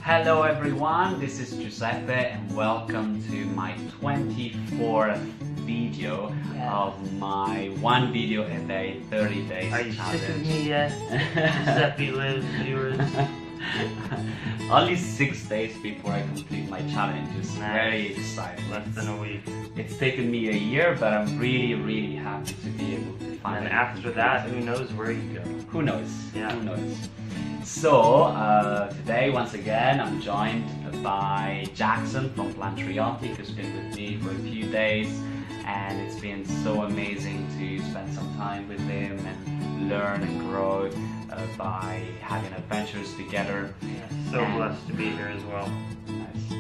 Hello everyone, this is Giuseppe and welcome to my 24th video of my one video a day, 30 days Are you challenge. sick of me yet? Giuseppe lives, viewers. Only 6 days before I complete my challenge. It's very exciting. Less than a week. It's taken me a year, but I'm really happy to be able to find And after that, who knows where you go? Who knows? Yeah. Who knows? So, today, once again, I'm joined by Jackson from Plantriotic, who's been with me for a few days, and it's been so amazing to spend some time with him and learn and grow by having adventures together. Yeah, so blessed to be here as well. Nice.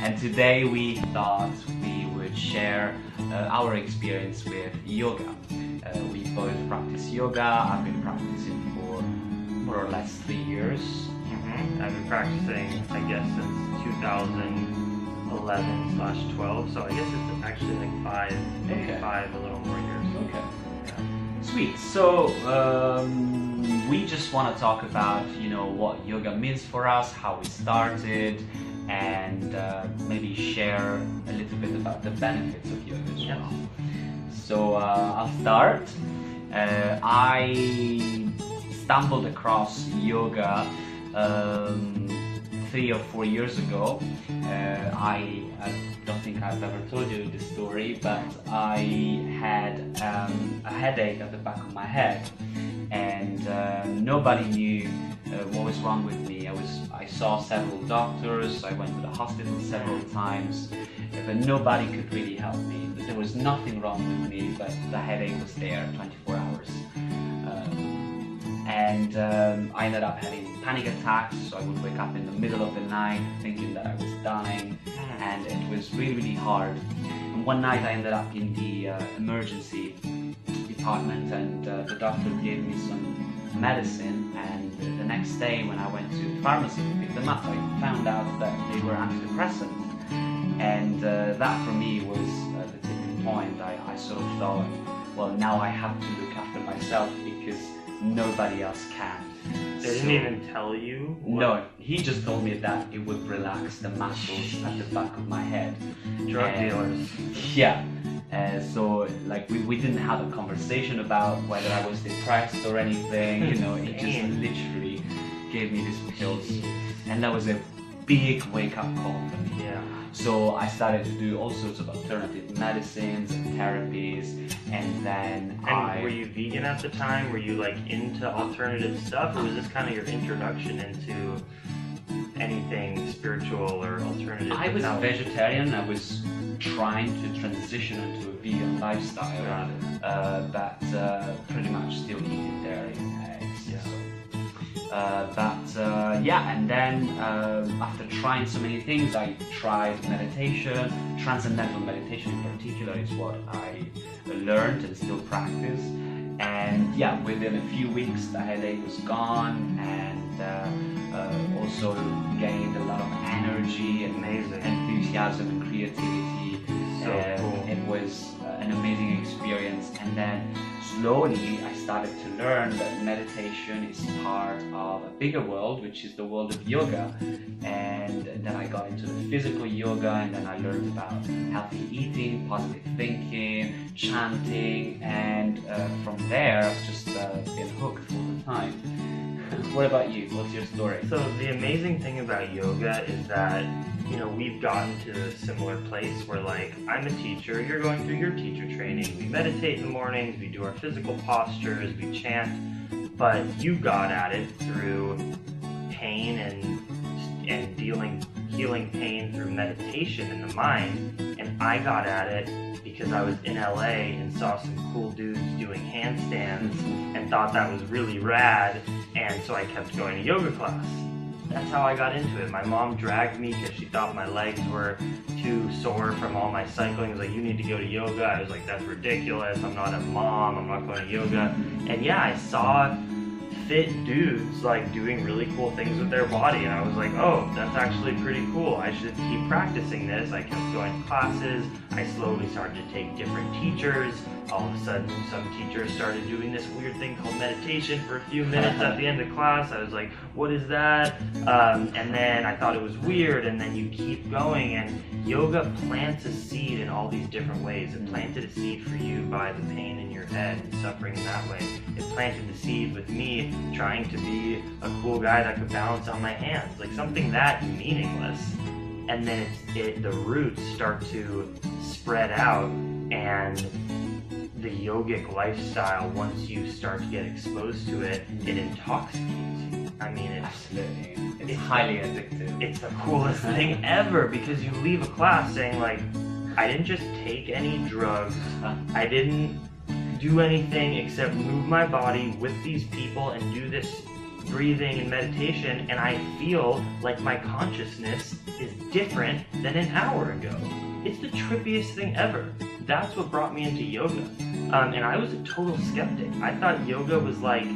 And today we thought we would share our experience with yoga. We both practice yoga. I've been practicing for more or less 3 years. I've been practicing, I guess, since 2011/12, so I guess it's actually like maybe five, a little more years. Okay. Sweet. So we just want to talk about, what yoga means for us, how we started, and maybe share a little bit about the benefits of yoga as well. So I'll start. I stumbled across yoga 3 or 4 years ago. I don't think I've ever told you this story, but I had a headache at the back of my head, and nobody knew what was wrong with me. I saw several doctors, I went to the hospital several times, but nobody could really help me. There was nothing wrong with me, but the headache was there 24 hours. And I ended up having panic attacks, so I would wake up in the middle of the night thinking that I was dying, and it was really hard. And one night I ended up in the emergency department, and the doctor gave me some medicine, and the next day when I went to the pharmacy to pick them up, I found out that they were antidepressants. And that for me was the tipping point. I sort of thought, well, now I have to look after myself because nobody else can. They didn't even tell you? No, he just told me that it would relax the muscles at the back of my head. Drug dealers. Yeah. So like we didn't have a conversation about whether I was depressed or anything, it just literally gave me these pills, and that was a big wake-up call for me. Yeah. So I started to do all sorts of alternative medicines and therapies, and then were you vegan at the time? Were you like into alternative stuff, or was this kind of your introduction into anything spiritual or alternative? I was vegetarian. I was trying to transition into a vegan lifestyle, but pretty much still eating dairy and eggs. Yeah. And then after trying so many things, I tried meditation. Transcendental meditation in particular is what I learned and still practice. And within a few weeks the headache was gone, and also gained a lot of energy and enthusiasm and creativity. So cool. It was an amazing experience, and then slowly I started to learn that meditation is part of a bigger world, which is the world of yoga. And then I got into the physical yoga, and then I learned about healthy eating, positive thinking, chanting, and from there I've just been hooked all the time. What about you? What's your story? So the amazing thing about yoga is that we've gotten to a similar place where, like, I'm a teacher, you're going through your teacher training, we meditate in the mornings, we do our physical postures, we chant, but you got at it through pain and healing pain through meditation in the mind, and I got at it because I was in LA and saw some cool dudes doing handstands and thought that was really rad, and so I kept going to yoga class. That's how I got into it. My mom dragged me because she thought my legs were too sore from all my cycling. She was like, you need to go to yoga. I was like, that's ridiculous. I'm not a mom. I'm not going to yoga. And I saw fit dudes like doing really cool things with their body, and I was like, oh, that's actually pretty cool. I should keep practicing this. I kept going to classes. I slowly started to take different teachers. all of a sudden, some teachers started doing this weird thing called meditation for a few minutes at the end of class. I was like, what is that? And then I thought it was weird, and then you keep going, and yoga plants a seed in all these different ways. It planted a seed for you by the pain in your head and suffering in that way. It planted the seed with me trying to be a cool guy that could balance on my hands, like something that meaningless. And then the roots start to spread out, and the yogic lifestyle, once you start to get exposed to it, it intoxicates you. I mean, Absolutely. It's highly addictive. It's the coolest thing ever, because you leave a class saying like, I didn't just take any drugs, I didn't do anything except move my body with these people and do this breathing and meditation, and I feel like my consciousness is different than an hour ago. It's the trippiest thing ever. That's what brought me into yoga. And I was a total skeptic. I thought yoga was like,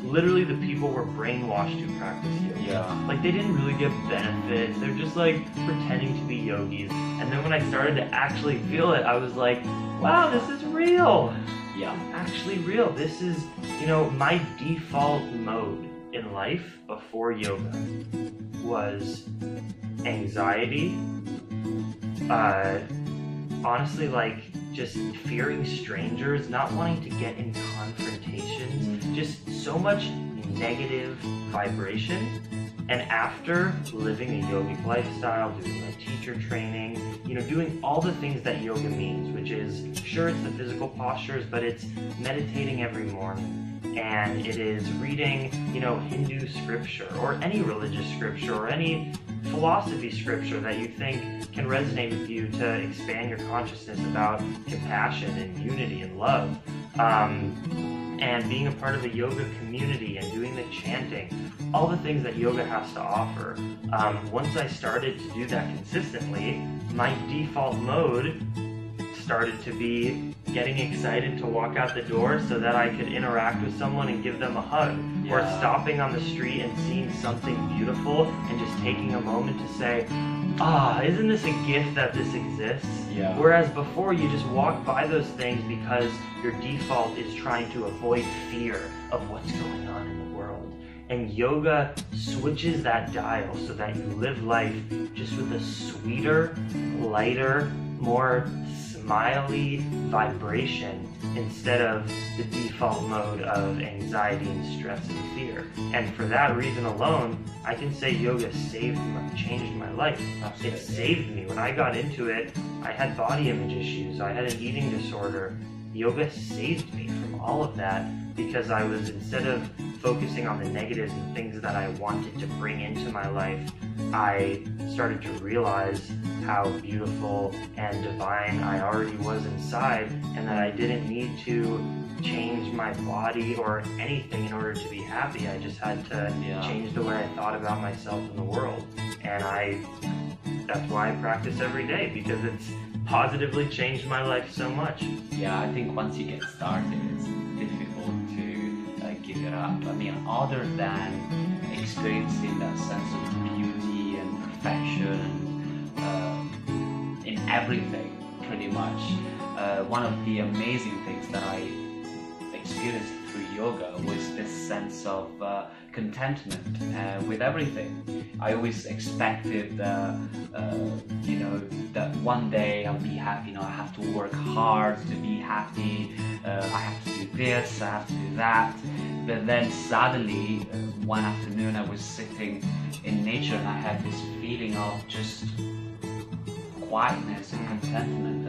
literally the people were brainwashed to practice yoga. Yeah. Like they didn't really get benefits. They're just like pretending to be yogis. And then when I started to actually feel it, I was like, wow, this is real. Yeah. It's actually real. This is, my default mode in life before yoga was anxiety, honestly, like just fearing strangers, not wanting to get in confrontations, just so much negative vibration. And after living a yogic lifestyle, doing my teacher training, doing all the things that yoga means, which is, sure, it's the physical postures, but it's meditating every morning. And it is reading, Hindu scripture or any religious scripture or any philosophy scripture that you think can resonate with you to expand your consciousness about compassion and unity and love. And being a part of a yoga community and doing the chanting, all the things that yoga has to offer. Once I started to do that consistently, my default mode started to be getting excited to walk out the door so that I could interact with someone and give them a hug. Yeah. Or stopping on the street and seeing something beautiful and just taking a moment to say, isn't this a gift that this exists? Yeah. Whereas before you just walk by those things because your default is trying to avoid fear of what's going on in the world. And yoga switches that dial so that you live life just with a sweeter, lighter, more smiley vibration instead of the default mode of anxiety and stress and fear. And for that reason alone, I can say yoga changed my life. It saved me. When I got into it, I had body image issues. I had an eating disorder. Yoga saved me from all of that because I was, instead of focusing on the negatives and things that I wanted to bring into my life, I started to realize how beautiful and divine I already was inside, and that I didn't need to change my body or anything in order to be happy. I just had to change the way I thought about myself and the world. And that's why I practice every day, because it's positively changed my life so much. Yeah, I think once you get started, it's difficult to give it up. I mean, other than experiencing that sense of beauty and perfection in everything, pretty much. One of the amazing things that I experienced through yoga was this sense of contentment with everything. I always expected, that one day I'll be happy. I have to work hard to be happy. I have to do this, I have to do that. But then suddenly, one afternoon, I was sitting in nature and I had this feeling of just quietness and contentment,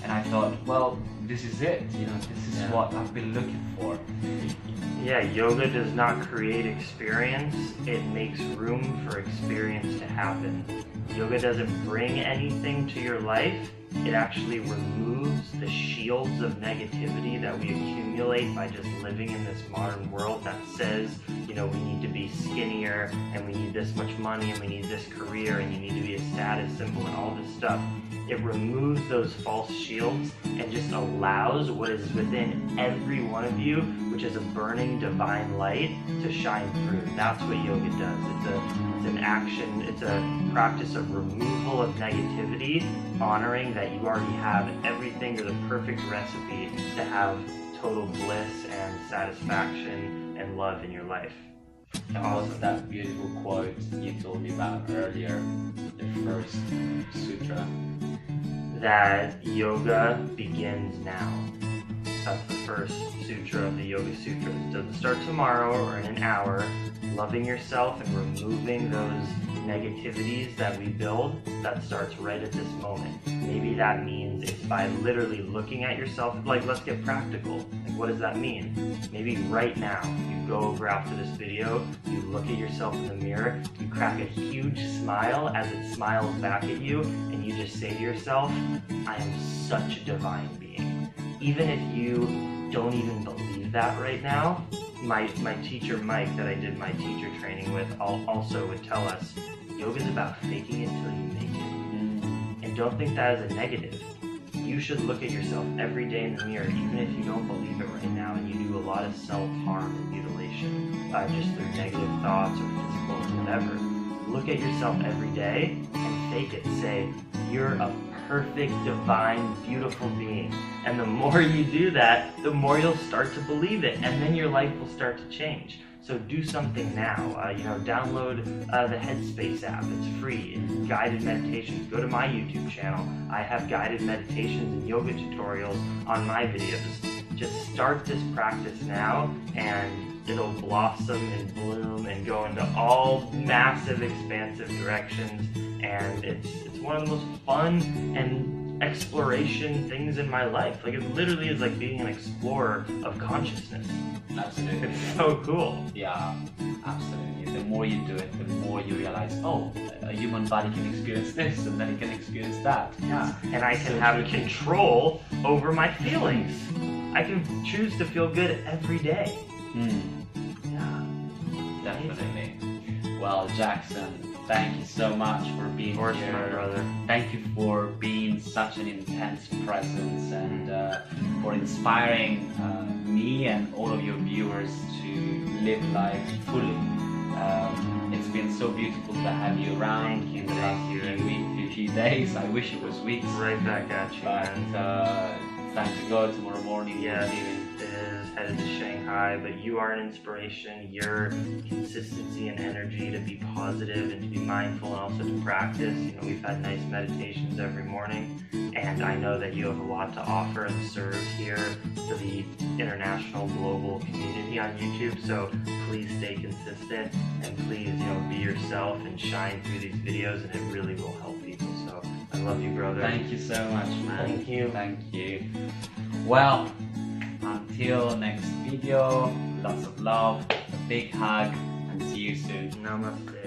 and I thought, well, this is it. This is what I've been looking for. Yeah, yoga does not create experience, it makes room for experience to happen. Yoga doesn't bring anything to your life, it actually removes the shields of negativity that we accumulate by just living in this modern world that says, we need to be skinnier, and we need this much money, and we need this career, and you need to be a status symbol, and all this stuff. It removes those false shields and just allows what is within every one of you, which is a burning divine light to shine through. That's what yoga does. It's an action, it's a practice of removal of negativity, honoring that you already have everything, or the perfect recipe to have total bliss and satisfaction and love in your life. And what's that beautiful quote you told me about earlier, the first sutra? That yoga begins now. That's the first sutra of the Yoga Sutras. It doesn't start tomorrow or in an hour. Loving yourself and removing those negativities that we build, that starts right at this moment. Maybe that means it's by literally looking at yourself. Like, let's get practical. Like, what does that mean? Maybe right now, you go over after this video, you look at yourself in the mirror, you crack a huge smile as it smiles back at you, and you just say to yourself, I am such a divine being. Even if you don't even believe that right now, my teacher Mike, that I did my teacher training with, also would tell us, yoga's about faking it till you make it. And don't think that as a negative. You should look at yourself every day in the mirror, even if you don't believe it right now, and you do a lot of self-harm and mutilation, just through negative thoughts or physical whatever. Look at yourself every day and fake it. Say, you're a perfect, divine, beautiful being. And the more you do that, the more you'll start to believe it, and then your life will start to change. So do something now. Download the Headspace app. It's free. It's guided meditations. Go to my YouTube channel. I have guided meditations and yoga tutorials on my videos. Just start this practice now, and it'll blossom and bloom and go into all massive, expansive directions. And it's one of the most fun and exploration things in my life. Like, it literally is like being an explorer of consciousness. Absolutely. It's so cool. Yeah, absolutely. The more you do it, the more you realize, oh, a human body can experience this, and then it can experience that. Yeah, and I can have control over my feelings. I can choose to feel good every day. Yeah, definitely. Well, Jackson, thank you so much for being here. My brother. Thank you for being such an intense presence, and for inspiring me and all of your viewers to live life fully. It's been so beautiful to have you around in the last few days. I wish it was weeks. Right back at you, but it's time to go tomorrow morning. Yes, it is headed to Shanghai, but you are an inspiration. Your consistency and energy to be positive and to be mindful, and also to practice. We've had nice meditations every morning, and I know that you have a lot to offer and serve here to the international, global community on YouTube. So please stay consistent, and please, be yourself and shine through these videos, and it really will help people. So I love you, brother. Thank you so much, man. Thank you. Thank you. Well, until next video, lots of love, a big hug, and see you soon. Namaste.